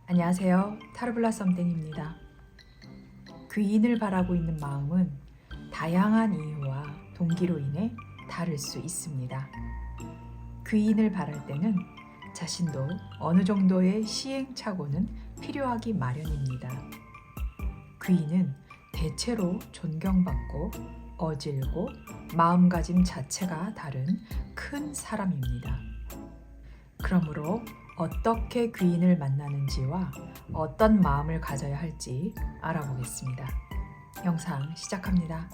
안녕하세요. 타르블라 썸띵입니다. 귀인을 바라고 있는 마음은 다양한 이유와 동기로 인해 다를 수 있습니다. 귀인을 바랄 때는 자신도 어느 정도의 시행착오는 필요하기 마련입니다. 귀인은 대체로 존경받고 어질고 마음가짐 자체가 다른 큰 사람입니다. 그러므로 어떻게 귀인을 만나는지와 어떤 마음을 가져야 할지 알아보겠습니다. 영상 시작합니다.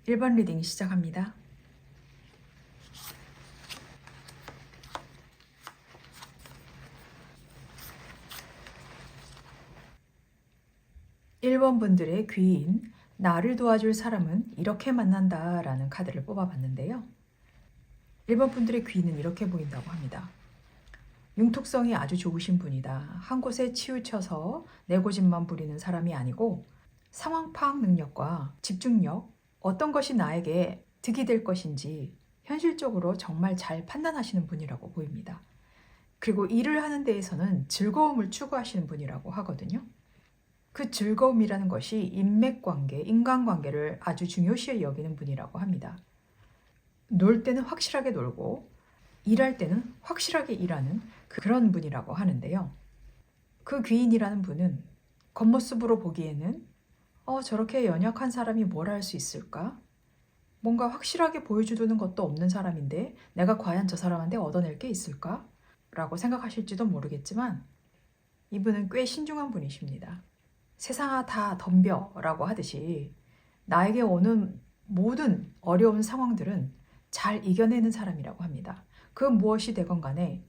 (1번) 리딩 시작합니다. (1번) 분들의 귀인, 나를 도와줄 사람은 이렇게 만난다 라는 카드를 뽑아봤는데요. 1번 분들의 귀인은 이렇게 보인다고 합니다. 융통성이 아주 좋으신 분이다. 한 곳에 치우쳐서 내 고집만 부리는 사람이 아니고 상황 파악 능력과 집중력, 어떤 것이 나에게 득이 될 것인지 현실적으로 정말 잘 판단하시는 분이라고 보입니다. 그리고 일을 하는 데에서는 즐거움을 추구하시는 분이라고 하거든요. 그 즐거움이라는 것이 인맥관계, 인간관계를 아주 중요시 여기는 분이라고 합니다. 놀 때는 확실하게 놀고 일할 때는 확실하게 일하는 그런 분이라고 하는데요. 그 귀인이라는 분은 겉모습으로 보기에는 저렇게 연약한 사람이 뭘 할 수 있을까? 뭔가 확실하게 보여주는 것도 없는 사람인데 내가 과연 저 사람한테 얻어낼 게 있을까? 라고 생각하실지도 모르겠지만 이분은 꽤 신중한 분이십니다. 세상아 다 덤벼 라고 하듯이 나에게 오는 모든 어려운 상황들은 잘 이겨내는 사람이라고 합니다. 그 무엇이 되건 간에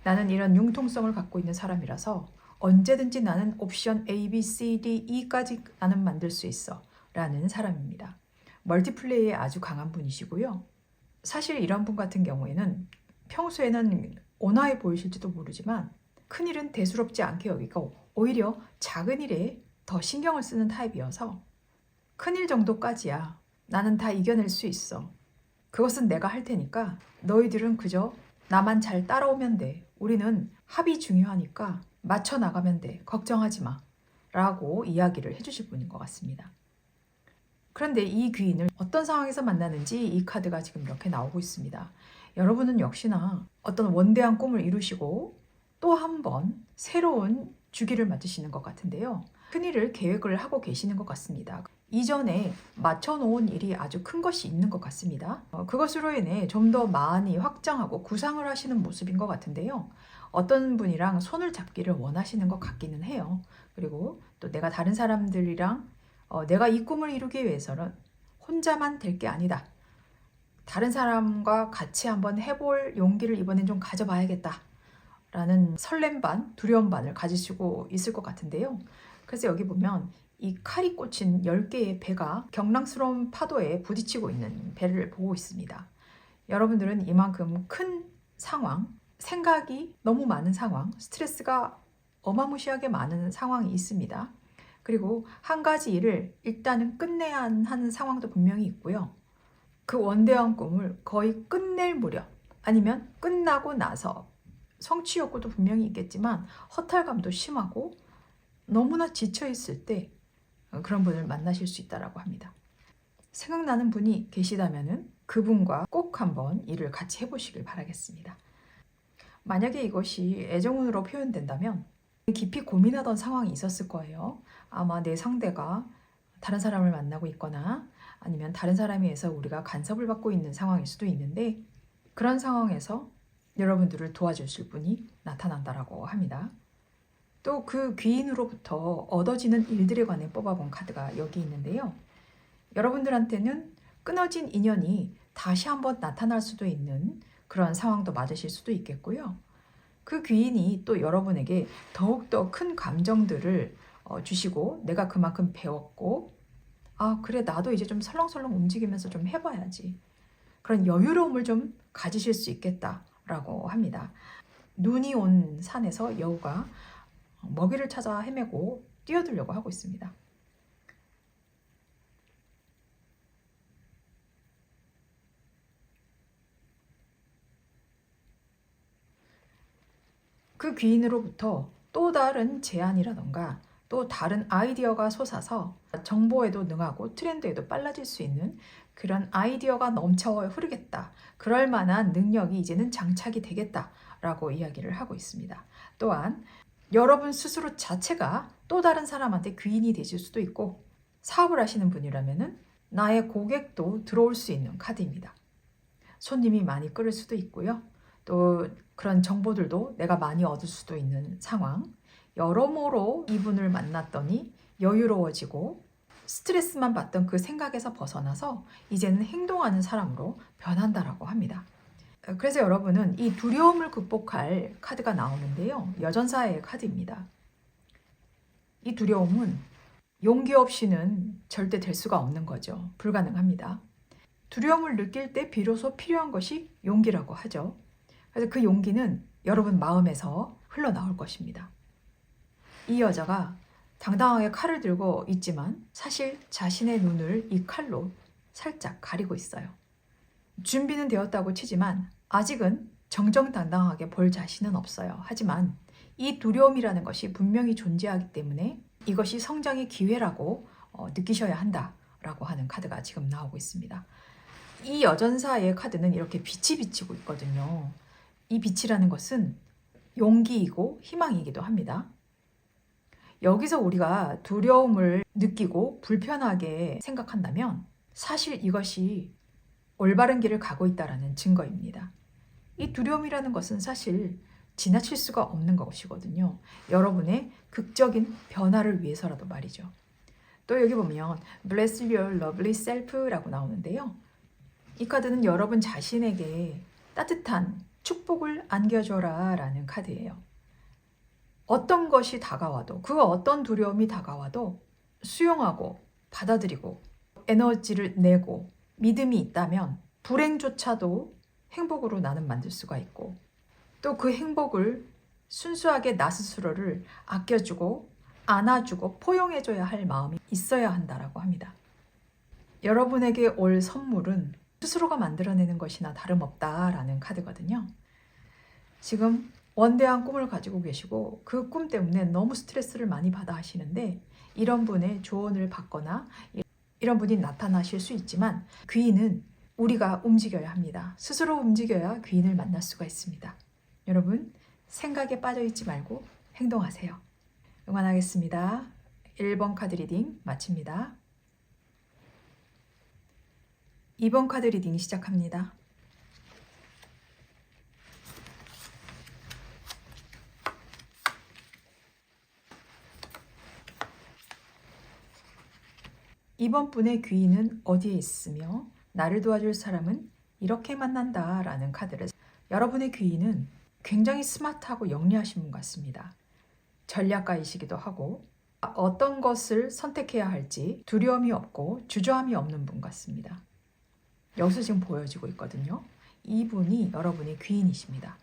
나는 이런 융통성을 갖고 있는 사람이라서 언제든지 나는 옵션 A, B, C, D, E까지 나는 만들 수 있어 라는 사람입니다. 멀티플레이에 아주 강한 분이시고요. 사실 이런 분 같은 경우에는 평소에는 온화해 보이실지도 모르지만 큰일은 대수롭지 않게 여기고 오히려 작은 일에 더 신경을 쓰는 타입이어서 큰일 정도까지야 나는 다 이겨낼 수 있어. 그것은 내가 할 테니까 너희들은 그저 나만 잘 따라오면 돼. 우리는 합이 중요하니까 맞춰 나가면 돼. 걱정하지 마. 라고 이야기를 해주실 분인 것 같습니다. 그런데 이 귀인을 어떤 상황에서 만나는지 이 카드가 지금 이렇게 나오고 있습니다. 여러분은 역시나 어떤 원대한 꿈을 이루시고 또 한 번 새로운 주기를 맞으시는 것 같은데요. 큰일을 계획을 하고 계시는 것 같습니다. 이전에 맞춰놓은 일이 아주 큰 것이 있는 것 같습니다. 그것으로 인해 좀 더 많이 확장하고 구상을 하시는 모습인 것 같은데요. 어떤 분이랑 손을 잡기를 원하시는 것 같기는 해요. 그리고 또 내가 다른 사람들이랑 내가 이 꿈을 이루기 위해서는 혼자만 될 게 아니다. 다른 사람과 같이 한번 해볼 용기를 이번엔 좀 가져봐야겠다. 라는 설렘 반, 두려움 반을 가지시고 있을 것 같은데요. 그래서 여기 보면 이 칼이 꽂힌 10개의 배가 경랑스러운 파도에 부딪히고 있는 배를 보고 있습니다. 여러분들은 이만큼 큰 상황, 생각이 너무 많은 상황, 스트레스가 어마무시하게 많은 상황이 있습니다. 그리고 한 가지 일을 일단은 끝내야 하는 상황도 분명히 있고요. 그 원대한 꿈을 거의 끝낼 무렵, 아니면 끝나고 나서 성취 욕구도 분명히 있겠지만 허탈감도 심하고 너무나 지쳐있을 때 그런 분을 만나실 수 있다고 합니다. 생각나는 분이 계시다면 그분과 꼭 한번 일을 같이 해보시길 바라겠습니다. 만약에 이것이 애정운으로 표현된다면 깊이 고민하던 상황이 있었을 거예요. 아마 내 상대가 다른 사람을 만나고 있거나 아니면 다른 사람에 의해서 우리가 간섭을 받고 있는 상황일 수도 있는데, 그런 상황에서 여러분들을 도와주실 분이 나타난다라고 합니다. 또 그 귀인으로부터 얻어지는 일들에 관해 뽑아본 카드가 여기 있는데요. 여러분들한테는 끊어진 인연이 다시 한번 나타날 수도 있는 그런 상황도 맞으실 수도 있겠고요. 그 귀인이 또 여러분에게 더욱더 큰 감정들을 주시고, 내가 그만큼 배웠고, 아 그래 나도 이제 좀 설렁설렁 움직이면서 좀 해봐야지, 그런 여유로움을 좀 가지실 수 있겠다라고 합니다. 눈이 온 산에서 여우가 먹이를 찾아 헤매고 뛰어들려고 하고 있습니다. 그 귀인으로부터 또 다른 제안이라던가 또 다른 아이디어가 솟아서 정보에도 능하고 트렌드에도 빨라질 수 있는 그런 아이디어가 넘쳐 흐르겠다. 그럴 만한 능력이 이제는 장착이 되겠다라고 이야기를 하고 있습니다. 또한 여러분 스스로 자체가 또 다른 사람한테 귀인이 되실 수도 있고, 사업을 하시는 분이라면 나의 고객도 들어올 수 있는 카드입니다. 손님이 많이 끌을 수도 있고요. 또 그런 정보들도 내가 많이 얻을 수도 있는 상황. 여러모로 이분을 만났더니 여유로워지고 스트레스만 받던 그 생각에서 벗어나서 이제는 행동하는 사람으로 변한다라고 합니다. 그래서 여러분은 이 두려움을 극복할 카드가 나오는데요. 여전사의 카드입니다. 이 두려움은 용기 없이는 절대 될 수가 없는 거죠. 불가능합니다. 두려움을 느낄 때 비로소 필요한 것이 용기라고 하죠. 그래서 그 용기는 여러분 마음에서 흘러나올 것입니다. 이 여자가 당당하게 칼을 들고 있지만 사실 자신의 눈을 이 칼로 살짝 가리고 있어요. 준비는 되었다고 치지만 아직은 정정당당하게 볼 자신은 없어요. 하지만 이 두려움이라는 것이 분명히 존재하기 때문에 이것이 성장의 기회라고 느끼셔야 한다라고 하는 카드가 지금 나오고 있습니다. 이 여전사의 카드는 이렇게 빛이 비치고 있거든요. 이 빛이라는 것은 용기이고 희망이기도 합니다. 여기서 우리가 두려움을 느끼고 불편하게 생각한다면 사실 이것이 올바른 길을 가고 있다는 증거입니다. 이 두려움이라는 것은 사실 지나칠 수가 없는 것이거든요. 여러분의 극적인 변화를 위해서라도 말이죠. 또 여기 보면 Bless your lovely self라고 나오는데요. 이 카드는 여러분 자신에게 따뜻한 축복을 안겨줘라 라는 카드예요. 어떤 것이 다가와도, 그 어떤 두려움이 다가와도 수용하고 받아들이고 에너지를 내고 믿음이 있다면 불행조차도 행복으로 나는 만들 수가 있고, 또 그 행복을 순수하게 나 스스로를 아껴주고 안아주고 포용해줘야 할 마음이 있어야 한다라고 합니다. 여러분에게 올 선물은 스스로가 만들어내는 것이나 다름없다라는 카드거든요. 지금 원대한 꿈을 가지고 계시고 그 꿈 때문에 너무 스트레스를 많이 받아 하시는데, 이런 분의 조언을 받거나 이런 분이 나타나실 수 있지만 귀인은 우리가 움직여야 합니다. 스스로 움직여야 귀인을 만날 수가 있습니다. 여러분 생각에 빠져 있지 말고 행동하세요. 응원하겠습니다. 1번 카드 리딩 마칩니다. 2번 카드 리딩 시작합니다. 이번 분의 귀인은 어디에 있으며 나를 도와줄 사람은 이렇게 만난다 라는 카드를 여러분의 귀인은 굉장히 스마트하고 영리하신 분 같습니다. 전략가이시기도 하고 어떤 것을 선택해야 할지 두려움이 없고 주저함이 없는 분 같습니다. 여기서 지금 보여지고 있거든요. 이분이 여러분의 귀인이십니다.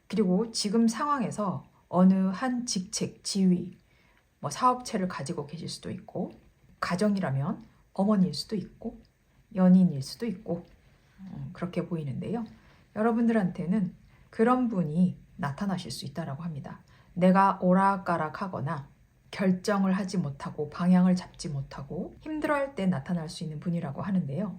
그리고 지금 상황에서 어느 한 직책, 지위, 사업체를 가지고 계실 수도 있고 가정이라면 어머니일 수도 있고 연인일 수도 있고 그렇게 보이는데요. 여러분들한테는 그런 분이 나타나실 수 있다고 합니다. 내가 오락가락하거나 결정을 하지 못하고 방향을 잡지 못하고 힘들어할 때 나타날 수 있는 분이라고 하는데요.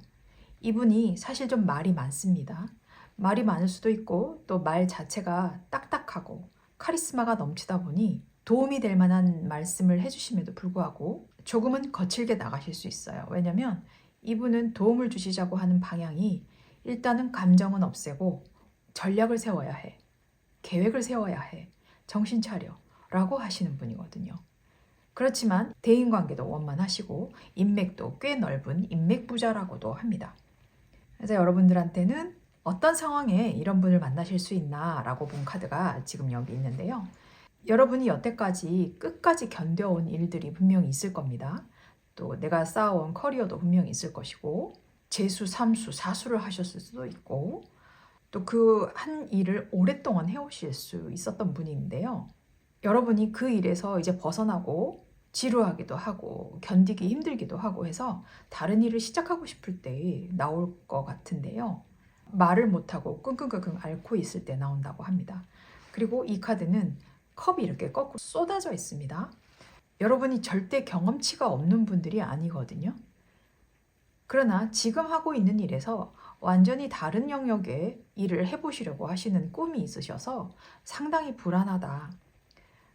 이분이 사실 좀 말이 많습니다. 말이 많을 수도 있고 또 말 자체가 딱딱하고 카리스마가 넘치다 보니 도움이 될 만한 말씀을 해주심에도 불구하고 조금은 거칠게 나가실 수 있어요. 왜냐하면 이분은 도움을 주시자고 하는 방향이 일단은 감정은 없애고 전략을 세워야 해. 계획을 세워야 해. 정신 차려. 라고 하시는 분이거든요. 그렇지만 대인관계도 원만하시고 인맥도 꽤 넓은 인맥부자라고도 합니다. 그래서 여러분들한테는 어떤 상황에 이런 분을 만나실 수 있나 라고 본 카드가 지금 여기 있는데요. 여러분이 여태까지 끝까지 견뎌온 일들이 분명히 있을 겁니다. 또 내가 쌓아온 커리어도 분명히 있을 것이고 재수, 삼수, 사수를 하셨을 수도 있고 또 그 한 일을 오랫동안 해오실 수 있었던 분인데요. 여러분이 그 일에서 이제 벗어나고 지루하기도 하고 견디기 힘들기도 하고 해서 다른 일을 시작하고 싶을 때 나올 것 같은데요. 말을 못하고 끙끙끙끙 앓고 있을 때 나온다고 합니다. 그리고 이 카드는 컵이 이렇게 거꾸로 쏟아져 있습니다. 여러분이 절대 경험치가 없는 분들이 아니거든요. 그러나 지금 하고 있는 일에서 완전히 다른 영역의 일을 해보시려고 하시는 꿈이 있으셔서 상당히 불안하다.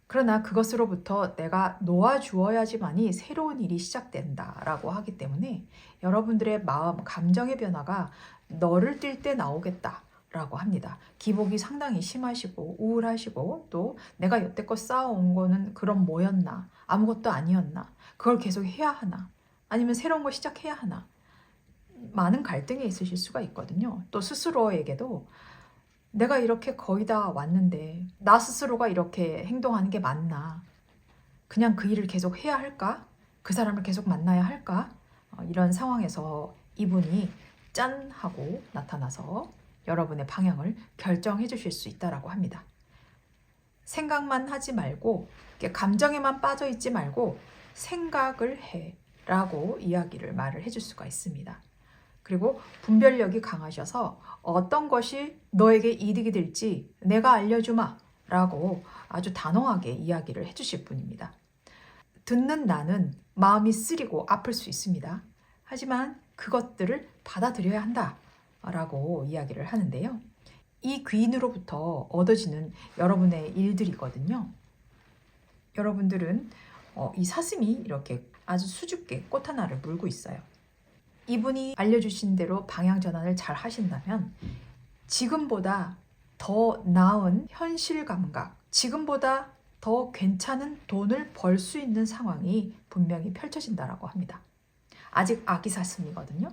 그러나 그것으로부터 내가 놓아주어야지만이 새로운 일이 시작된다라고 하기 때문에 여러분들의 마음, 감정의 변화가 너를 뛸 때 나오겠다라고 합니다. 기복이 상당히 심하시고 우울하시고 또 내가 여태껏 쌓아온 거는 그럼 뭐였나? 아무것도 아니었나? 그걸 계속 해야 하나? 아니면 새로운 걸 시작해야 하나? 많은 갈등이 있으실 수가 있거든요. 또 스스로에게도 내가 이렇게 거의 다 왔는데 나 스스로가 이렇게 행동하는 게 맞나? 그냥 그 일을 계속 해야 할까? 그 사람을 계속 만나야 할까? 이런 상황에서 이분이 짠 하고 나타나서 여러분의 방향을 결정해 주실 수 있다고 합니다. 생각만 하지 말고 감정에만 빠져 있지 말고 생각을 해 라고 말을 해줄 수가 있습니다. 그리고 분별력이 강하셔서 어떤 것이 너에게 이득이 될지 내가 알려주마 라고 아주 단호하게 이야기를 해주실 분입니다. 듣는 나는 마음이 쓰리고 아플 수 있습니다. 하지만 그것들을 받아들여야 한다 라고 이야기를 하는데요. 이 귀인으로부터 얻어지는 여러분의 일들이거든요. 여러분들은 이 사슴이 이렇게 아주 수줍게 꽃 하나를 물고 있어요. 이분이 알려주신 대로 방향 전환을 잘 하신다면 지금보다 더 나은 현실 감각, 지금보다 더 괜찮은 돈을 벌 수 있는 상황이 분명히 펼쳐진다고 합니다. 아직 아기 사슴이거든요.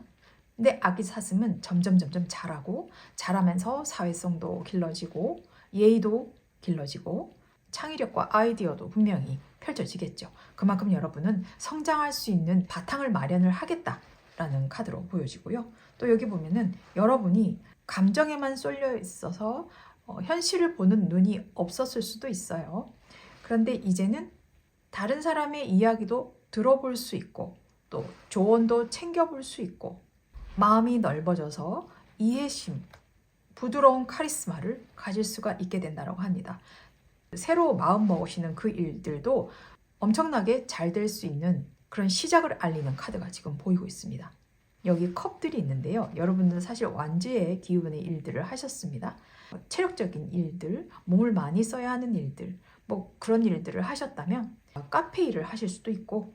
근데 아기 사슴은 점점 자라고 자라면서 사회성도 길러지고 예의도 길러지고 창의력과 아이디어도 분명히 펼쳐지겠죠. 그만큼 여러분은 성장할 수 있는 바탕을 마련을 하겠다라는 카드로 보여지고요. 또 여기 보면은 여러분이 감정에만 쏠려 있어서 현실을 보는 눈이 없었을 수도 있어요. 그런데 이제는 다른 사람의 이야기도 들어볼 수 있고 또 조언도 챙겨볼 수 있고 마음이 넓어져서 이해심, 부드러운 카리스마를 가질 수가 있게 된다고 합니다. 새로 마음 먹으시는 그 일들도 엄청나게 잘 될 수 있는 그런 시작을 알리는 카드가 지금 보이고 있습니다. 여기 컵들이 있는데요. 여러분들은 사실 완주의 기운의 일들을 하셨습니다. 체력적인 일들, 몸을 많이 써야 하는 일들, 그런 일들을 하셨다면 카페 일을 하실 수도 있고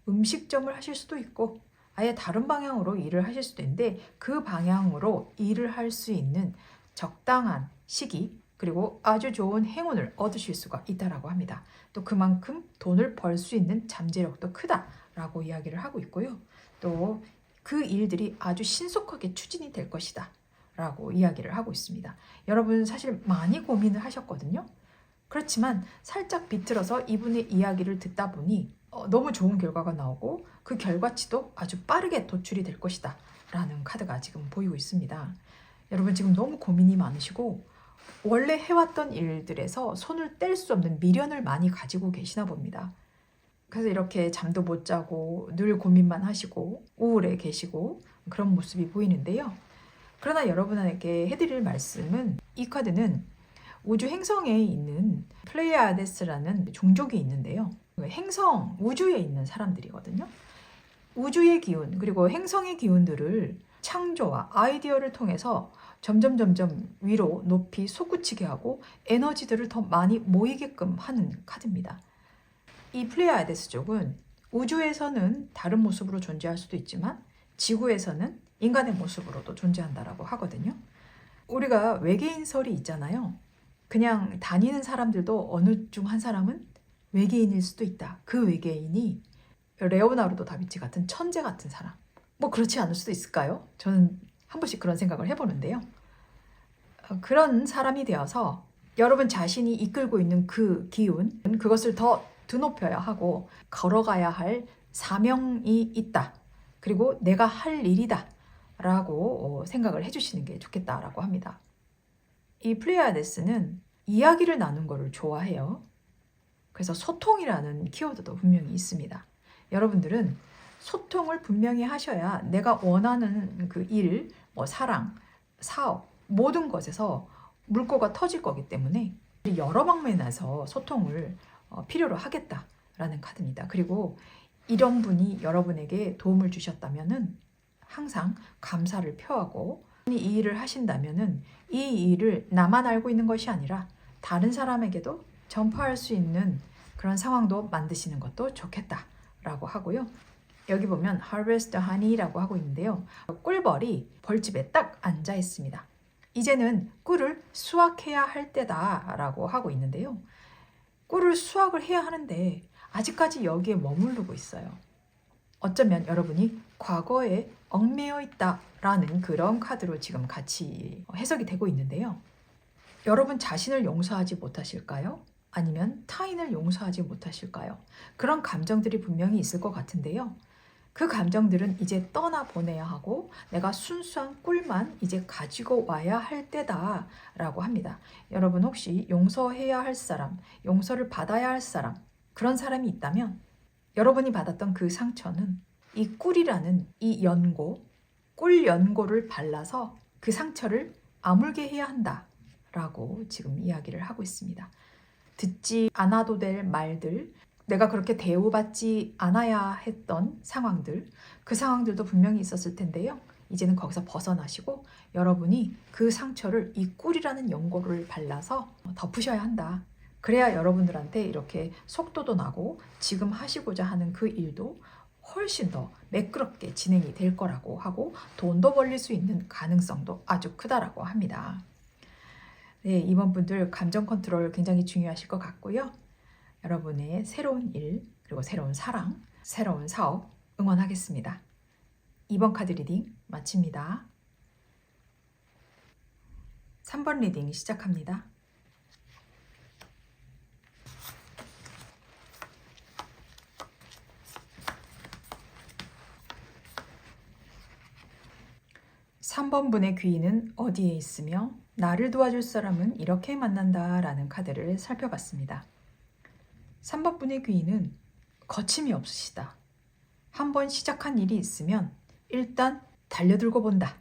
음식점을 하실 수도 있고 아예 다른 방향으로 일을 하실 수도 있는데 그 방향으로 일을 할 수 있는 적당한 시기 그리고 아주 좋은 행운을 얻으실 수가 있다라고 합니다. 또 그만큼 돈을 벌 수 있는 잠재력도 크다라고 이야기를 하고 있고요. 또 그 일들이 아주 신속하게 추진이 될 것이다 라고 이야기를 하고 있습니다. 여러분 사실 많이 고민을 하셨거든요. 그렇지만 살짝 비틀어서 이분의 이야기를 듣다 보니 너무 좋은 결과가 나오고 그 결과치도 아주 빠르게 도출이 될 것이다 라는 카드가 지금 보이고 있습니다. 여러분 지금 너무 고민이 많으시고 원래 해왔던 일들에서 손을 뗄 수 없는 미련을 많이 가지고 계시나 봅니다. 그래서 이렇게 잠도 못 자고 늘 고민만 하시고 우울해 계시고 그런 모습이 보이는데요. 그러나 여러분에게 해드릴 말씀은 이 카드는 우주 행성에 있는 플레이아데스라는 종족이 있는데요. 행성, 우주에 있는 사람들이거든요. 우주의 기운 그리고 행성의 기운들을 창조와 아이디어를 통해서 점점 위로 높이 솟구치게 하고 에너지들을 더 많이 모이게끔 하는 카드입니다. 이 플레이아데스족은 우주에서는 다른 모습으로 존재할 수도 있지만 지구에서는 인간의 모습으로도 존재한다라고 하거든요. 우리가 외계인설이 있잖아요. 그냥 다니는 사람들도 어느 중 한 사람은 외계인일 수도 있다. 그 외계인이 레오나르도 다빈치 같은 천재 같은 사람. 뭐 그렇지 않을 수도 있을까요? 저는 한 번씩 그런 생각을 해보는데요. 그런 사람이 되어서 여러분 자신이 이끌고 있는 그 기운, 그것을 더 드높여야 하고 걸어가야 할 사명이 있다. 그리고 내가 할 일이다. 라고 생각을 해주시는 게 좋겠다라고 합니다. 이 플레이아데스는 이야기를 나눈 거를 좋아해요. 그래서 소통이라는 키워드도 분명히 있습니다. 여러분들은 소통을 분명히 하셔야 내가 원하는 그 일, 사랑, 사업, 모든 것에서 물꼬가 터질 거기 때문에 여러 방면에서 소통을 필요로 하겠다라는 카드입니다. 그리고 이런 분이 여러분에게 도움을 주셨다면은 항상 감사를 표하고 이 일을 하신다면은 이 일을 나만 알고 있는 것이 아니라 다른 사람에게도 전파할 수 있는 그런 상황도 만드시는 것도 좋겠다라고 하고요. 여기 보면 Harvest Honey라고 하고 있는데요. 꿀벌이 벌집에 딱 앉아 있습니다. 이제는 꿀을 수확해야 할 때다라고 하고 있는데요. 꿀을 수확을 해야 하는데 아직까지 여기에 머무르고 있어요. 어쩌면 여러분이 과거에 얽매여 있다라는 그런 카드로 지금 같이 해석이 되고 있는데요. 여러분 자신을 용서하지 못하실까요? 아니면 타인을 용서하지 못하실까요? 그런 감정들이 분명히 있을 것 같은데요. 그 감정들은 이제 떠나보내야 하고 내가 순수한 꿀만 이제 가지고 와야 할 때다라고 합니다. 여러분 혹시 용서해야 할 사람, 용서를 받아야 할 사람, 그런 사람이 있다면 여러분이 받았던 그 상처는 이 꿀이라는 이 연고, 꿀 연고를 발라서 그 상처를 아물게 해야 한다라고 지금 이야기를 하고 있습니다. 듣지 않아도 될 말들, 내가 그렇게 대우받지 않아야 했던 상황들, 그 상황들도 분명히 있었을 텐데요. 이제는 거기서 벗어나시고 여러분이 그 상처를 이 꿀이라는 연고를 발라서 덮으셔야 한다. 그래야 여러분들한테 이렇게 속도도 나고 지금 하시고자 하는 그 일도 훨씬 더 매끄럽게 진행이 될 거라고 하고 돈도 벌릴 수 있는 가능성도 아주 크다라고 합니다. 네, 이번 분들 감정 컨트롤 굉장히 중요하실 것 같고요. 여러분의 새로운 일, 그리고 새로운 사랑, 새로운 사업 응원하겠습니다. 2번 카드 리딩 마칩니다. 3번 리딩 시작합니다. (3번) 분의 귀인은 어디에 있으며 나를 도와줄 사람은 이렇게 만난다 라는 카드를 살펴봤습니다. 3번 분의 귀인은 거침이 없으시다. 한번 시작한 일이 있으면 일단 달려들고 본다.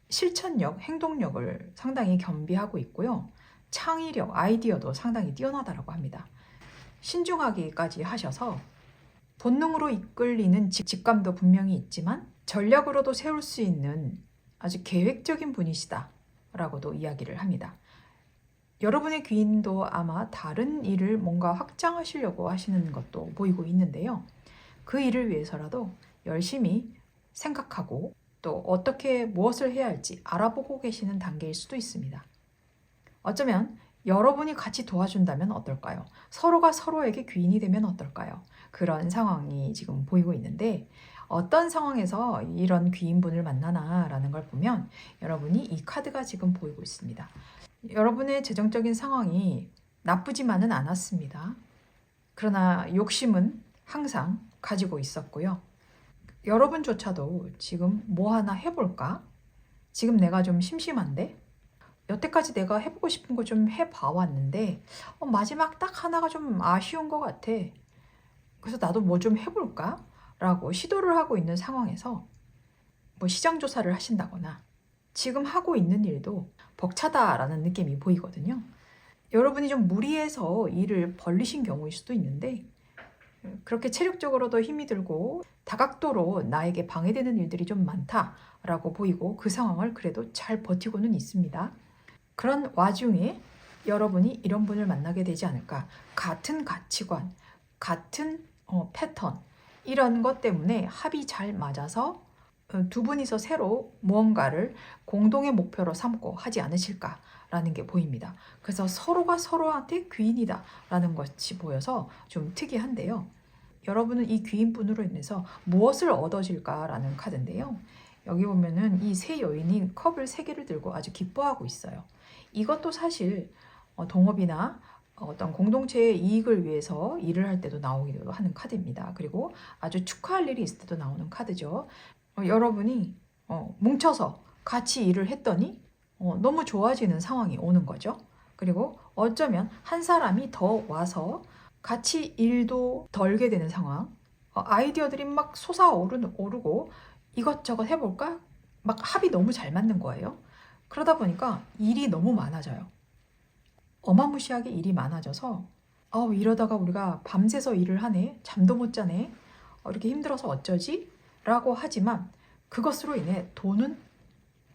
실천력, 행동력을 상당히 겸비하고 있고요. 창의력, 아이디어도 상당히 뛰어나다라고 합니다. 신중하기까지 하셔서 본능으로 이끌리는 직감도 분명히 있지만 전략으로도 세울 수 있는 아주 계획적인 분이시다 라고도 이야기를 합니다. 여러분의 귀인도 아마 다른 일을 뭔가 확장하시려고 하시는 것도 보이고 있는데요. 그 일을 위해서라도 열심히 생각하고 또 어떻게 무엇을 해야 할지 알아보고 계시는 단계일 수도 있습니다. 어쩌면 여러분이 같이 도와준다면 어떨까요? 서로가 서로에게 귀인이 되면 어떨까요? 그런 상황이 지금 보이고 있는데 어떤 상황에서 이런 귀인분을 만나나라는 걸 보면 여러분이 이 카드가 지금 보이고 있습니다. 여러분의 재정적인 상황이 나쁘지만은 않았습니다. 그러나 욕심은 항상 가지고 있었고요. 여러분조차도 지금 뭐 하나 해볼까? 지금 내가 좀 심심한데? 여태까지 내가 해보고 싶은 거 좀 해봐왔는데 마지막 딱 하나가 좀 아쉬운 것 같아. 그래서 나도 뭐 좀 해볼까? 라고 시도를 하고 있는 상황에서 뭐 시장 조사를 하신다거나 지금 하고 있는 일도 벅차다라는 느낌이 보이거든요. 여러분이 좀 무리해서 일을 벌리신 경우일 수도 있는데 그렇게 체력적으로도 힘이 들고 다각도로 나에게 방해되는 일들이 좀 많다라고 보이고 그 상황을 그래도 잘 버티고는 있습니다. 그런 와중에 여러분이 이런 분을 만나게 되지 않을까. 같은 가치관, 같은 패턴 이런 것 때문에 합이 잘 맞아서 두 분이서 새로 무언가를 공동의 목표로 삼고 하지 않으실까라는 게 보입니다. 그래서 서로가 서로한테 귀인이다라는 것이 보여서 좀 특이한데요. 여러분은 이 귀인분으로 인해서 무엇을 얻어질까라는 카드인데요. 여기 보면은 이 세 여인이 컵을 3개를 들고 아주 기뻐하고 있어요. 이것도 사실 동업이나 어떤 공동체의 이익을 위해서 일을 할 때도 나오기도 하는 카드입니다. 그리고 아주 축하할 일이 있을 때도 나오는 카드죠. 여러분이 뭉쳐서 같이 일을 했더니 너무 좋아지는 상황이 오는 거죠. 그리고 어쩌면 한 사람이 더 와서 같이 일도 덜게 되는 상황, 아이디어들이 막 솟아오르고 이것저것 해볼까? 막 합이 너무 잘 맞는 거예요. 그러다 보니까 일이 너무 많아져요. 어마무시하게 일이 많아져서 이러다가 우리가 밤새서 일을 하네, 잠도 못 자네, 이렇게 힘들어서 어쩌지? 라고 하지만 그것으로 인해 돈은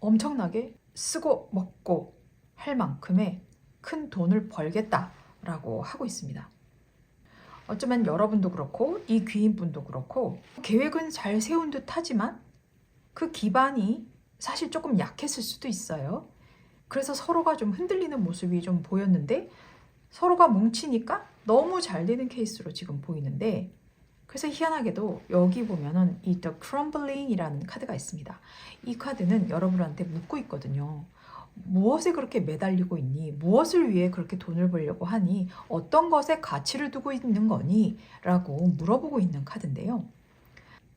엄청나게 쓰고 먹고 할 만큼의 큰 돈을 벌겠다라고 하고 있습니다. 어쩌면 여러분도 그렇고 이 귀인분도 그렇고 계획은 잘 세운 듯 하지만 그 기반이 사실 조금 약했을 수도 있어요. 그래서 서로가 좀 흔들리는 모습이 좀 보였는데 서로가 뭉치니까 너무 잘 되는 케이스로 지금 보이는데 그래서 희한하게도 여기 보면은 이 The Crumbling이라는 카드가 있습니다. 이 카드는 여러분한테 묻고 있거든요. 무엇에 그렇게 매달리고 있니? 무엇을 위해 그렇게 돈을 벌려고 하니? 어떤 것에 가치를 두고 있는 거니? 라고 물어보고 있는 카드인데요.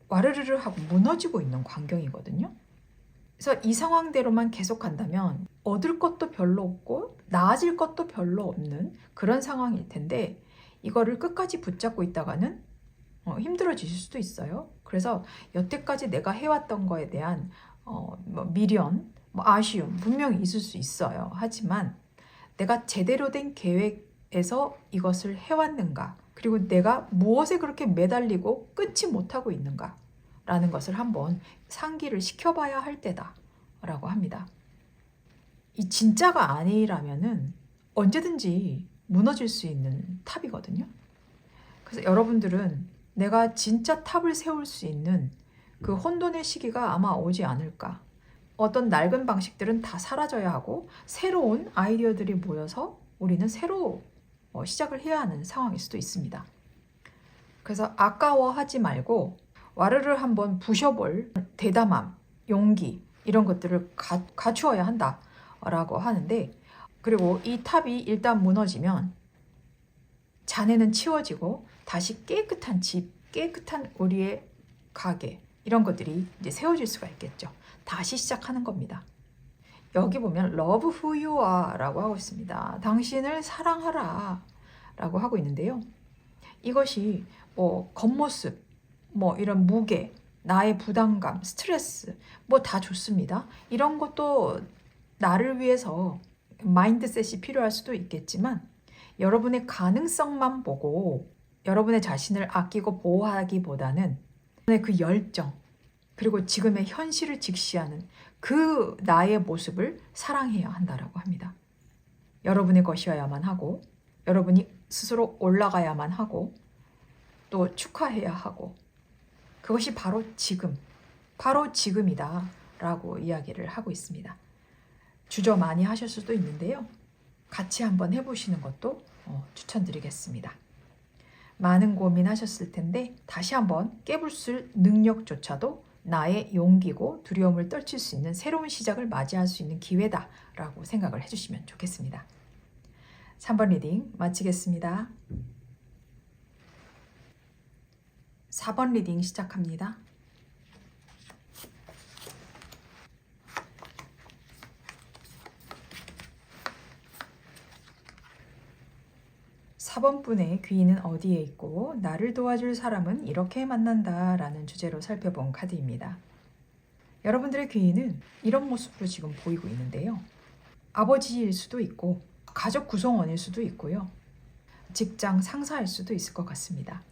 와르르르 하고 무너지고 있는 광경이거든요. 그래서 이 상황대로만 계속 간다면 얻을 것도 별로 없고 나아질 것도 별로 없는 그런 상황일 텐데 이거를 끝까지 붙잡고 있다가는 힘들어지실 수도 있어요. 그래서 여태까지 내가 해왔던 거에 대한 미련, 아쉬움 분명히 있을 수 있어요. 하지만 내가 제대로 된 계획에서 이것을 해왔는가, 그리고 내가 무엇에 그렇게 매달리고 끊지 못하고 있는가 라는 것을 한번 상기를 시켜봐야 할 때다 라고 합니다. 이 진짜가 아니라면은 언제든지 무너질 수 있는 탑이거든요. 그래서 여러분들은 내가 진짜 탑을 세울 수 있는 그 혼돈의 시기가 아마 오지 않을까. 어떤 낡은 방식들은 다 사라져야 하고 새로운 아이디어들이 모여서 우리는 새로 시작을 해야 하는 상황일 수도 있습니다. 그래서 아까워하지 말고 와르르 한번 부셔볼 대담함, 용기 이런 것들을 갖추어야 한다라고 하는데, 그리고 이 탑이 일단 무너지면 잔해는 치워지고 다시 깨끗한 집, 깨끗한 우리의 가게 이런 것들이 이제 세워질 수가 있겠죠. 다시 시작하는 겁니다. 여기 보면 Love who you are 라고 하고 있습니다. 당신을 사랑하라 라고 하고 있는데요. 이것이 겉모습, 이런 무게, 나의 부담감, 스트레스 다 좋습니다. 이런 것도 나를 위해서 마인드셋이 필요할 수도 있겠지만 여러분의 가능성만 보고 여러분의 자신을 아끼고 보호하기보다는 그 열정, 그리고 지금의 현실을 직시하는 그 나의 모습을 사랑해야 한다라고 합니다. 여러분의 것이어야만 하고 여러분이 스스로 올라가야만 하고 또 축하해야 하고 그것이 바로 지금 바로 지금이다 라고 이야기를 하고 있습니다. 주저 많이 하실 수도 있는데요. 같이 한번 해보시는 것도 추천드리겠습니다. 많은 고민하셨을 텐데 다시 한번 깨부술 능력조차도 나의 용기고 두려움을 떨칠 수 있는 새로운 시작을 맞이할 수 있는 기회다라고 생각을 해주시면 좋겠습니다. 3번 리딩 마치겠습니다. 4번 리딩 시작합니다. (4번) 분의 귀인은 어디에 있고 나를 도와줄 사람은 이렇게 만난다 라는 주제로 살펴본 카드입니다. 여러분들의 귀인은 이런 모습으로 지금 보이고 있는데요. 아버지일 수도 있고 가족 구성원일 수도 있고요. 직장 상사일 수도 있을 것 같습니다.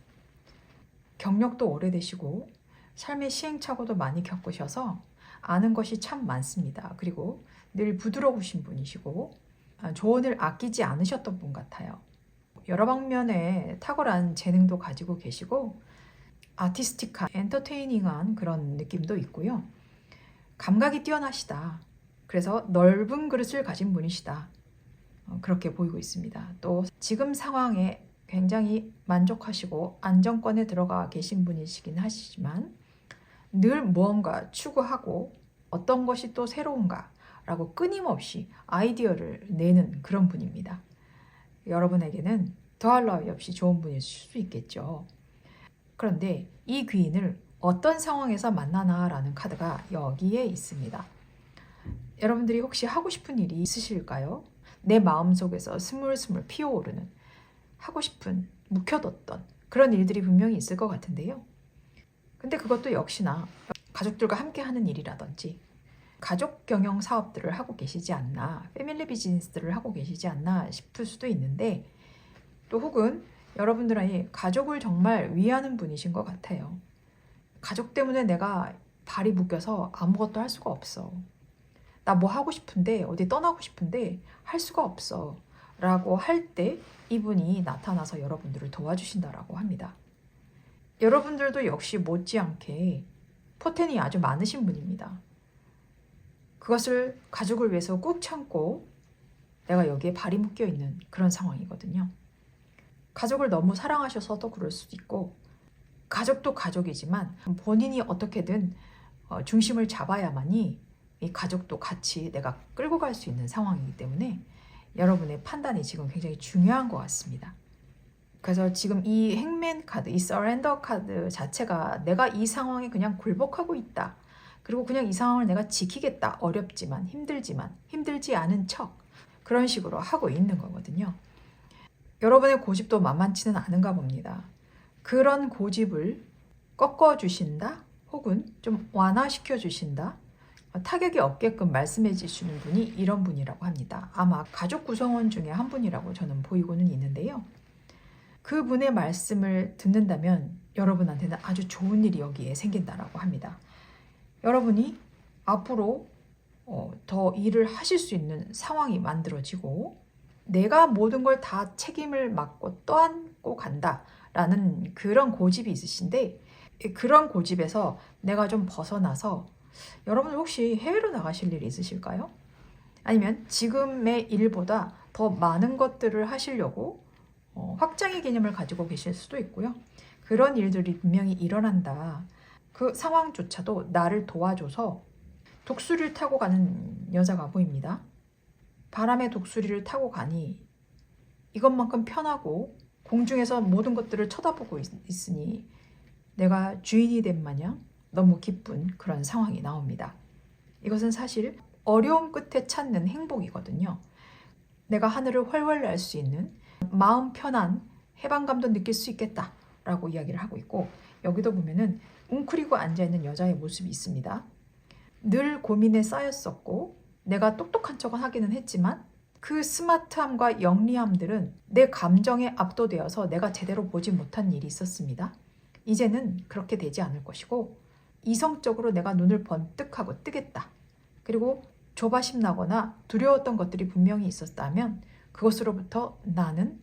경력도 오래되시고 삶의 시행착오도 많이 겪으셔서 아는 것이 참 많습니다. 그리고 늘 부드러우신 분이시고 조언을 아끼지 않으셨던 분 같아요. 여러 방면에 탁월한 재능도 가지고 계시고 아티스틱한, 엔터테이닝한 그런 느낌도 있고요. 감각이 뛰어나시다. 그래서 넓은 그릇을 가진 분이시다. 그렇게 보이고 있습니다. 또 지금 상황에 굉장히 만족하시고 안정권에 들어가 계신 분이시긴 하시지만 늘 무언가 추구하고 어떤 것이 또 새로운가 라고 끊임없이 아이디어를 내는 그런 분입니다. 여러분에게는 더할 나위 없이 좋은 분일 수도 있겠죠. 그런데 이 귀인을 어떤 상황에서 만나나 라는 카드가 여기에 있습니다. 여러분들이 혹시 하고 싶은 일이 있으실까요? 내 마음속에서 스물스물 피어오르는 하고 싶은 묵혀뒀던 그런 일들이 분명히 있을 것 같은데요. 근데 그것도 역시나 가족들과 함께 하는 일이라든지 가족 경영 사업들을 하고 계시지 않나, 패밀리 비즈니스들을 하고 계시지 않나 싶을 수도 있는데 또 혹은 여러분들이 가족을 정말 위하는 분이신 것 같아요. 가족 때문에 내가 발이 묶여서 아무것도 할 수가 없어. 나 뭐 하고 싶은데 어디 떠나고 싶은데 할 수가 없어 라고 할 때 이분이 나타나서 여러분들을 도와주신다라고 합니다. 여러분들도 역시 못지않게 포텐이 아주 많으신 분입니다. 그것을 가족을 위해서 꾹 참고 내가 여기에 발이 묶여 있는 그런 상황이거든요. 가족을 너무 사랑하셔서도 그럴 수도 있고 가족도 가족이지만 본인이 어떻게든 중심을 잡아야만이 이 가족도 같이 내가 끌고 갈 수 있는 상황이기 때문에 여러분의 판단이 지금 굉장히 중요한 것 같습니다. 그래서 지금 이 행맨 카드, 이 서렌더 카드 자체가 내가 이 상황에 그냥 굴복하고 있다. 그리고 그냥 이 상황을 내가 지키겠다. 어렵지만 힘들지만 힘들지 않은 척 그런 식으로 하고 있는 거거든요. 여러분의 고집도 만만치는 않은가 봅니다. 그런 고집을 꺾어주신다 혹은 좀 완화시켜 주신다 타격이 없게끔 말씀해 주시는 분이 이런 분이라고 합니다. 아마 가족 구성원 중에 한 분이라고 저는 보이고는 있는데요. 그분의 말씀을 듣는다면 여러분한테는 아주 좋은 일이 여기에 생긴다라고 합니다. 여러분이 앞으로 더 일을 하실 수 있는 상황이 만들어지고 내가 모든 걸 다 책임을 맡고 떠안고 간다라는 그런 고집이 있으신데 그런 고집에서 내가 좀 벗어나서 여러분 혹시 해외로 나가실 일이 있으실까요? 아니면 지금의 일보다 더 많은 것들을 하시려고 확장의 개념을 가지고 계실 수도 있고요. 그런 일들이 분명히 일어난다. 그 상황조차도 나를 도와줘서 독수리를 타고 가는 여자가 보입니다. 바람의 독수리를 타고 가니 이것만큼 편하고 공중에서 모든 것들을 쳐다보고 있으니 내가 주인이 된 마냥 너무 기쁜 그런 상황이 나옵니다. 이것은 사실 어려움 끝에 찾는 행복이거든요. 내가 하늘을 훨훨 날 수 있는 마음 편한 해방감도 느낄 수 있겠다라고 이야기를 하고 있고 여기도 보면은 웅크리고 앉아있는 여자의 모습이 있습니다. 늘 고민에 쌓였었고 내가 똑똑한 척은 하기는 했지만 그 스마트함과 영리함들은 내 감정에 압도되어서 내가 제대로 보지 못한 일이 있었습니다. 이제는 그렇게 되지 않을 것이고 이성적으로 내가 눈을 번뜩하고 뜨겠다. 그리고 조바심 나거나 두려웠던 것들이 분명히 있었다면 그것으로부터 나는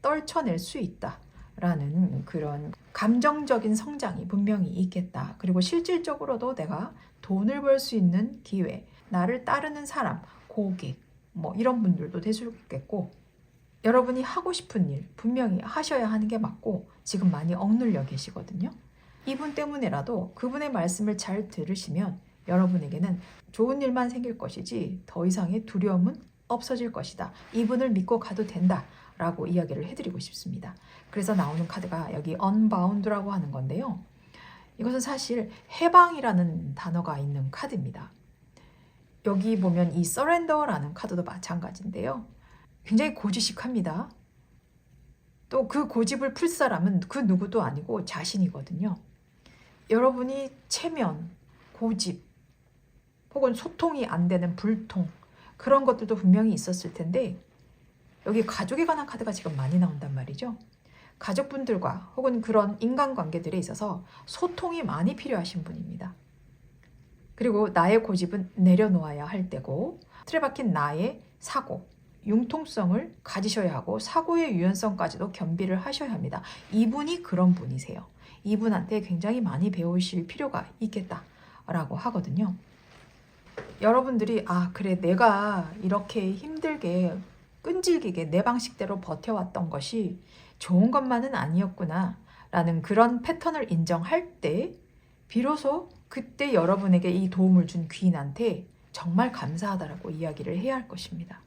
떨쳐낼 수 있다 라는 그런 감정적인 성장이 분명히 있겠다. 그리고 실질적으로도 내가 돈을 벌 수 있는 기회, 나를 따르는 사람, 고객, 뭐 이런 분들도 될 수 있겠고, 여러분이 하고 싶은 일 분명히 하셔야 하는 게 맞고 지금 많이 억눌려 계시거든요. 이분 때문에라도 그분의 말씀을 잘 들으시면 여러분에게는 좋은 일만 생길 것이지 더 이상의 두려움은 없어질 것이다. 이분을 믿고 가도 된다. 라고 이야기를 해드리고 싶습니다. 그래서 나오는 카드가 여기 unbound라고 하는 건데요. 이것은 사실 해방이라는 단어가 있는 카드입니다. 여기 보면 이 surrender라는 카드도 마찬가지인데요. 굉장히 고지식합니다. 또 그 고집을 풀 사람은 그 누구도 아니고 자신이거든요. 여러분이 체면, 고집, 혹은 소통이 안 되는 불통, 그런 것들도 분명히 있었을 텐데 여기 가족에 관한 카드가 지금 많이 나온단 말이죠. 가족분들과 혹은 그런 인간관계들에 있어서 소통이 많이 필요하신 분입니다. 그리고 나의 고집은 내려놓아야 할 때고 틀에 박힌 나의 사고, 융통성을 가지셔야 하고 사고의 유연성까지도 겸비를 하셔야 합니다. 이분이 그런 분이세요. 이분한테 굉장히 많이 배우실 필요가 있겠다라고 하거든요. 여러분들이 그래 내가 이렇게 힘들게 끈질기게 내 방식대로 버텨왔던 것이 좋은 것만은 아니었구나 라는 그런 패턴을 인정할 때 비로소 그때 여러분에게 이 도움을 준 귀인한테 정말 감사하다라고 이야기를 해야 할 것입니다.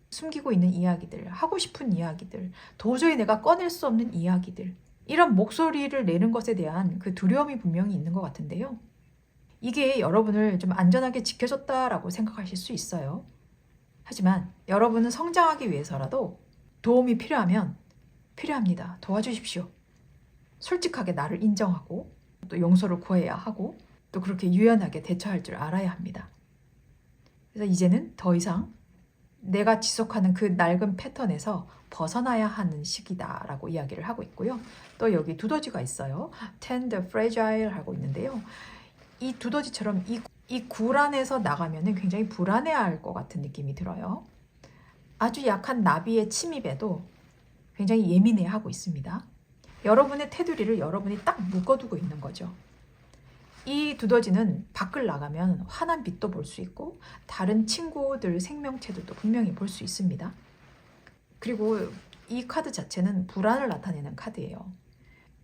숨기고 있는 이야기들, 하고 싶은 이야기들, 도저히 내가 꺼낼 수 없는 이야기들, 이런 목소리를 내는 것에 대한 그 두려움이 분명히 있는 것 같은데요. 이게 여러분을 좀 안전하게 지켜줬다라고 생각하실 수 있어요. 하지만 여러분은 성장하기 위해서라도 도움이 필요하면 필요합니다. 도와주십시오. 솔직하게 나를 인정하고 또 용서를 구해야 하고 또 그렇게 유연하게 대처할 줄 알아야 합니다. 그래서 이제는 더 이상 내가 지속하는 그 낡은 패턴에서 벗어나야 하는 시기다라고 이야기를 하고 있고요. 또 여기 두더지가 있어요. tender, fragile 하고 있는데요. 이 두더지처럼 이 굴 안에서 나가면 굉장히 불안해할 것 같은 느낌이 들어요. 아주 약한 나비의 침입에도 굉장히 예민해하고 있습니다. 여러분의 테두리를 여러분이 딱 묶어두고 있는 거죠. 이 두더지는 밖을 나가면 환한 빛도 볼 수 있고 다른 친구들 생명체들도 분명히 볼 수 있습니다. 그리고 이 카드 자체는 불안을 나타내는 카드예요.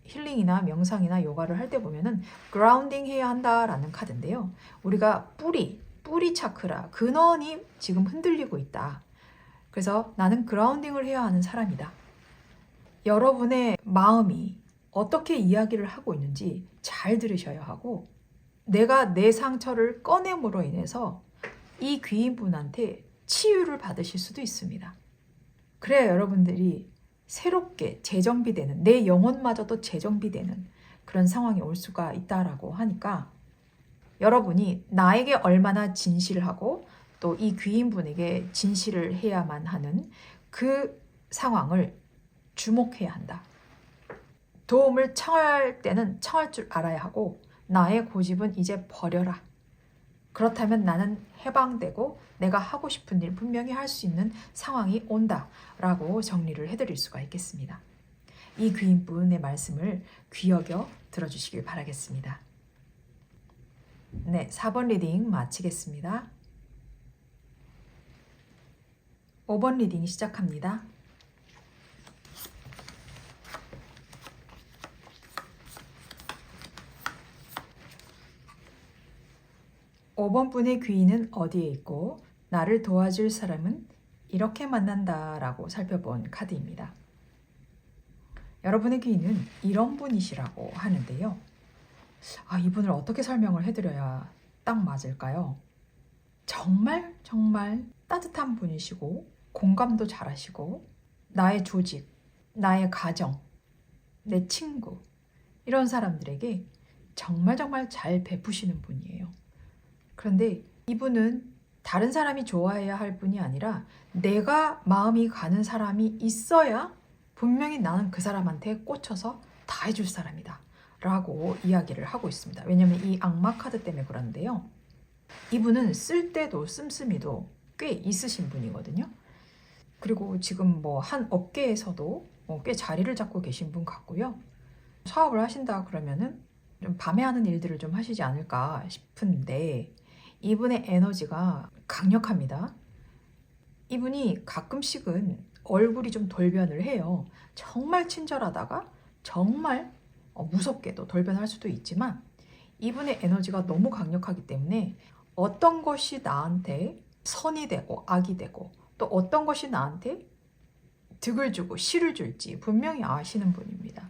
힐링이나 명상이나 요가를 할 때 보면은 그라운딩 해야 한다라는 카드인데요. 우리가 뿌리 차크라, 근원이 지금 흔들리고 있다. 그래서 나는 그라운딩을 해야 하는 사람이다. 여러분의 마음이 어떻게 이야기를 하고 있는지 잘 들으셔야 하고 내가 내 상처를 꺼냄으로 인해서 이 귀인분한테 치유를 받으실 수도 있습니다. 그래야 여러분들이 새롭게 재정비되는, 내 영혼마저도 재정비되는 그런 상황이 올 수가 있다라고 하니까 여러분이 나에게 얼마나 진실하고 또 이 귀인분에게 진실을 해야만 하는 그 상황을 주목해야 한다. 도움을 청할 때는 청할 줄 알아야 하고 나의 고집은 이제 버려라. 그렇다면 나는 해방되고 내가 하고 싶은 일 분명히 할 수 있는 상황이 온다라고 정리를 해드릴 수가 있겠습니다. 이 귀인분의 말씀을 귀여겨 들어주시길 바라겠습니다. 네, 4번 리딩 마치겠습니다. 5번 리딩 시작합니다. 5번 분의 귀인은 어디에 있고 나를 도와줄 사람은 이렇게 만난다라고 살펴본 카드입니다. 여러분의 귀인은 이런 분이시라고 하는데요. 이분을 어떻게 설명을 해드려야 딱 맞을까요? 정말 따뜻한 분이시고 공감도 잘하시고 나의 조직, 나의 가정, 내 친구 이런 사람들에게 정말 잘 베푸시는 분이에요. 그런데 이분은 다른 사람이 좋아해야 할 분이 아니라 내가 마음이 가는 사람이 있어야 분명히 나는 그 사람한테 꽂혀서 다 해줄 사람이다 라고 이야기를 하고 있습니다. 왜냐하면 이 악마 카드 때문에 그런데요. 이분은 쓸데도 씀씀이도 꽤 있으신 분이거든요. 그리고 지금 한 업계에서도 꽤 자리를 잡고 계신 분 같고요. 사업을 하신다 그러면은 좀 밤에 하는 일들을 좀 하시지 않을까 싶은데 이분의 에너지가 강력합니다. 이분이 가끔씩은 얼굴이 좀 돌변을 해요. 정말 친절하다가 정말 무섭게도 돌변할 수도 있지만 이분의 에너지가 너무 강력하기 때문에 어떤 것이 나한테 선이 되고 악이 되고 또 어떤 것이 나한테 득을 주고 실을 줄지 분명히 아시는 분입니다.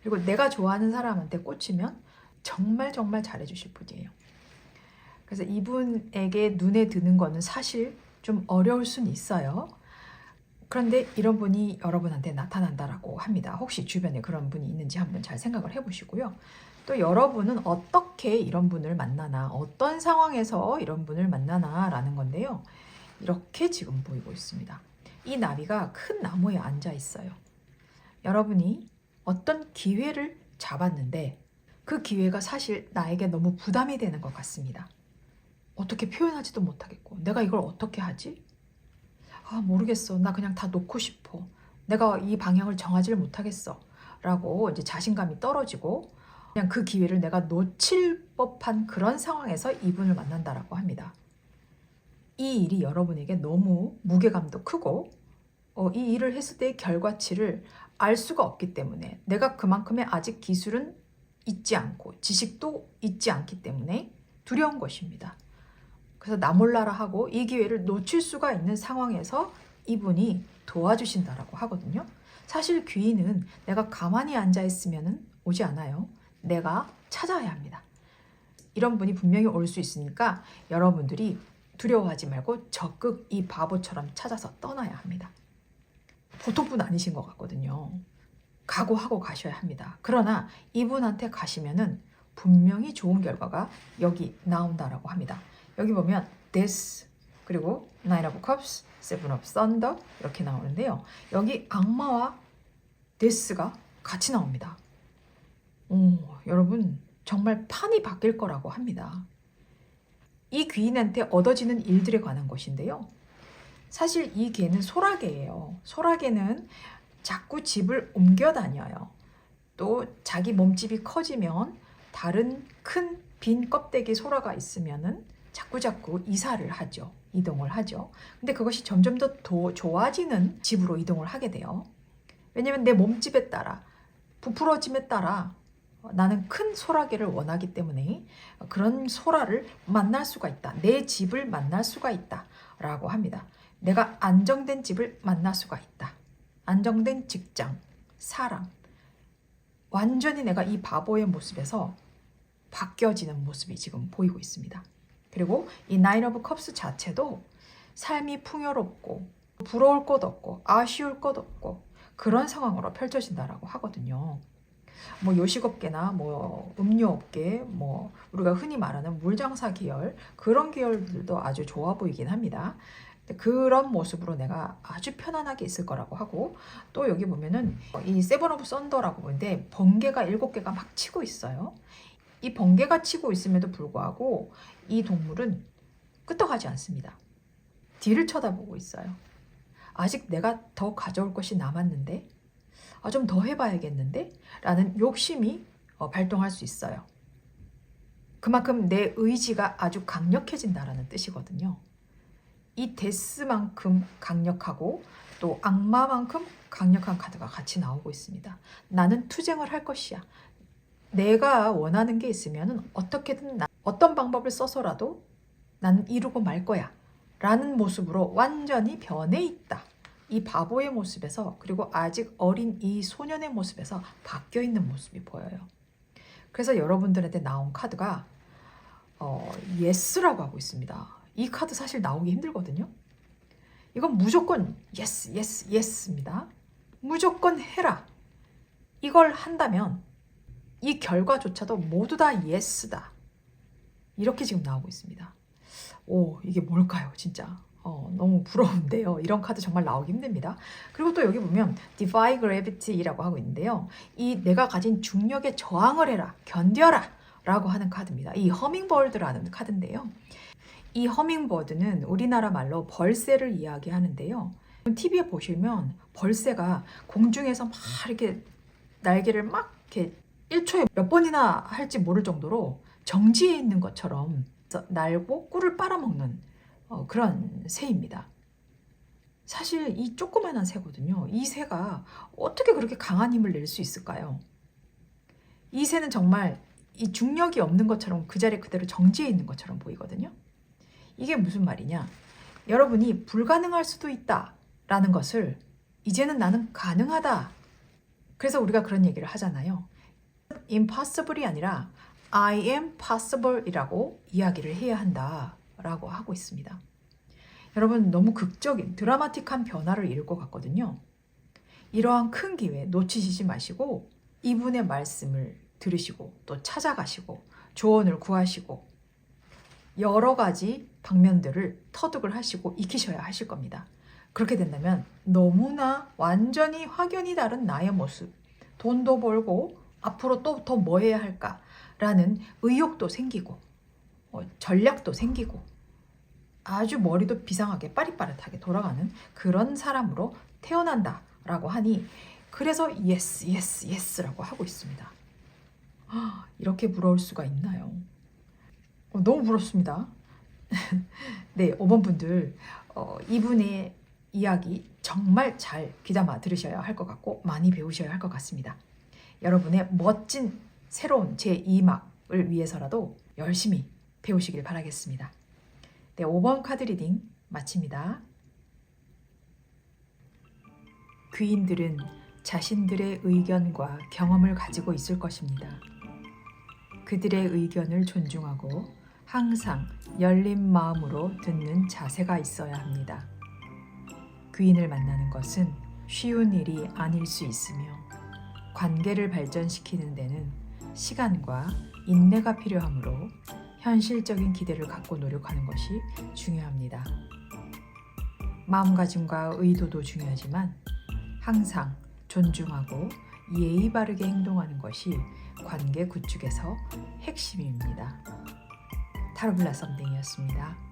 그리고 내가 좋아하는 사람한테 꽂히면 정말 정말 잘해주실 분이에요. 그래서 이분에게 눈에 드는 거는 사실 좀 어려울 수는 있어요. 그런데 이런 분이 여러분한테 나타난다라고 합니다. 혹시 주변에 그런 분이 있는지 한번 잘 생각을 해보시고요. 또 여러분은 어떻게 이런 분을 만나나, 어떤 상황에서 이런 분을 만나나 라는 건데요. 이렇게 지금 보이고 있습니다. 이 나비가 큰 나무에 앉아 있어요. 여러분이 어떤 기회를 잡았는데 그 기회가 사실 나에게 너무 부담이 되는 것 같습니다. 어떻게 표현하지도 못하겠고 내가 이걸 어떻게 하지? 모르겠어. 나 그냥 다 놓고 싶어. 내가 이 방향을 정하지를 못하겠어. 라고 이제 자신감이 떨어지고 그냥 그 기회를 내가 놓칠 법한 그런 상황에서 이분을 만난다라고 합니다. 이 일이 여러분에게 너무 무게감도 크고 이 일을 했을 때의 결과치를 알 수가 없기 때문에 내가 그만큼의 아직 기술은 있지 않고 지식도 있지 않기 때문에 두려운 것입니다. 그래서 나 몰라라 하고 이 기회를 놓칠 수가 있는 상황에서 이분이 도와주신다라고 하거든요. 사실 귀인은 내가 가만히 앉아 있으면 오지 않아요. 내가 찾아야 합니다. 이런 분이 분명히 올 수 있으니까 여러분들이 두려워하지 말고 적극 이 바보처럼 찾아서 떠나야 합니다. 보통 분 아니신 것 같거든요. 각오하고 가셔야 합니다. 그러나 이분한테 가시면은 분명히 좋은 결과가 여기 나온다라고 합니다. 여기 보면 this 그리고 nine of cups, seven of thunder 이렇게 나오는데요. 여기 악마와 this가 같이 나옵니다. 여러분 정말 판이 바뀔 거라고 합니다. 이 귀인한테 얻어지는 일들에 관한 것인데요. 사실 이 개는 소라개예요. 소라개는 자꾸 집을 옮겨 다녀요. 또 자기 몸집이 커지면 다른 큰 빈 껍데기 소라가 있으면은 자꾸자꾸 이사를 하죠. 이동을 하죠. 근데 그것이 점점 더 좋아지는 집으로 이동을 하게 돼요. 왜냐면 내 몸집에 따라 부풀어짐에 따라 나는 큰 소라게를 원하기 때문에 그런 소라를 만날 수가 있다. 내 집을 만날 수가 있다. 라고 합니다. 내가 안정된 집을 만날 수가 있다. 안정된 직장, 사람. 완전히 내가 이 바보의 모습에서 바뀌어지는 모습이 지금 보이고 있습니다. 그리고 이 Nine of Cups 자체도 삶이 풍요롭고 부러울 것 없고 아쉬울 것 없고 그런 상황으로 펼쳐진다라고 하거든요. 요식업계나 음료업계, 우리가 흔히 말하는 물장사 계열 그런 계열들도 아주 좋아 보이긴 합니다. 그런 모습으로 내가 아주 편안하게 있을 거라고 하고 또 여기 보면은 이 세븐 오브 썬더라고 보는데 번개가 7개가 막 치고 있어요. 이 번개가 치고 있음에도 불구하고 이 동물은 끄떡하지 않습니다. 뒤를 쳐다보고 있어요. 아직 내가 더 가져올 것이 남았는데 좀 더 해봐야겠는데 라는 욕심이 발동할 수 있어요. 그만큼 내 의지가 아주 강력해진다라는 뜻이거든요. 이 데스만큼 강력하고 또 악마만큼 강력한 카드가 같이 나오고 있습니다. 나는 투쟁을 할 것이야. 내가 원하는 게 있으면 어떻게든 어떤 방법을 써서라도 나는 이루고 말 거야 라는 모습으로 완전히 변해 있다. 이 바보의 모습에서 그리고 아직 어린 이 소년의 모습에서 바뀌어 있는 모습이 보여요. 그래서 여러분들한테 나온 카드가 예스라고 하고 있습니다. 이 카드 사실 나오기 힘들거든요. 이건 무조건 예스, 예스, 예스입니다. 무조건 해라. 이걸 한다면 이 결과조차도 모두 다 예스다. 이렇게 지금 나오고 있습니다. 이게 뭘까요, 진짜? 너무 부러운데요. 이런 카드 정말 나오기 힘듭니다. 그리고 또 여기 보면 Defy Gravity라고 하고 있는데요. 이 내가 가진 중력에 저항을 해라, 견뎌라 라고 하는 카드입니다. 이 허밍버드라는 카드인데요. 이 허밍버드는 우리나라 말로 벌새를 이야기하는데요. TV에 보시면 벌새가 공중에서 막 이렇게 날개를 막 이렇게 1초에 몇 번이나 할지 모를 정도로 정지해 있는 것처럼 날고 꿀을 빨아먹는 그런 새입니다. 사실 이 조그만한 새거든요. 이 새가 어떻게 그렇게 강한 힘을 낼 수 있을까요? 이 새는 정말 이 중력이 없는 것처럼 그 자리에 그대로 정지해 있는 것처럼 보이거든요. 이게 무슨 말이냐? 여러분이 불가능할 수도 있다 라는 것을 이제는 나는 가능하다. 그래서 우리가 그런 얘기를 하잖아요. impossible이 아니라 I am possible 이라고 이야기를 해야 한다 라고 하고 있습니다. 여러분, 너무 극적인 드라마틱한 변화를 이룰 것 같거든요. 이러한 큰 기회 놓치시지 마시고 이분의 말씀을 들으시고 또 찾아가시고 조언을 구하시고 여러 가지 방면들을 터득을 하시고 익히셔야 하실 겁니다. 그렇게 된다면 너무나 완전히 확연히 다른 나의 모습, 돈도 벌고 앞으로 또 더 뭐 해야 할까라는 의욕도 생기고 전략도 생기고 아주 머리도 비상하게 빠릿빠릿하게 돌아가는 그런 사람으로 태어난다라고 하니 그래서 예스 예스 예스라고 하고 있습니다. 이렇게 부러울 수가 있나요? 너무 부럽습니다. 네, 5번 분들 이분의 이야기 정말 잘 귀담아 들으셔야 할 것 같고 많이 배우셔야 할 것 같습니다. 여러분의 멋진 새로운 제2막을 위해서라도 열심히 배우시길 바라겠습니다. 네, 5번 카드 리딩 마칩니다. 귀인들은 자신들의 의견과 경험을 가지고 있을 것입니다. 그들의 의견을 존중하고 항상 열린 마음으로 듣는 자세가 있어야 합니다. 귀인을 만나는 것은 쉬운 일이 아닐 수 있으며 관계를 발전시키는 데는 시간과 인내가 필요하므로 현실적인 기대를 갖고 노력하는 것이 중요합니다. 마음가짐과 의도도 중요하지만 항상 존중하고 예의 바르게 행동하는 것이 관계 구축에서 핵심입니다. 타로블라 썸띵이었습니다.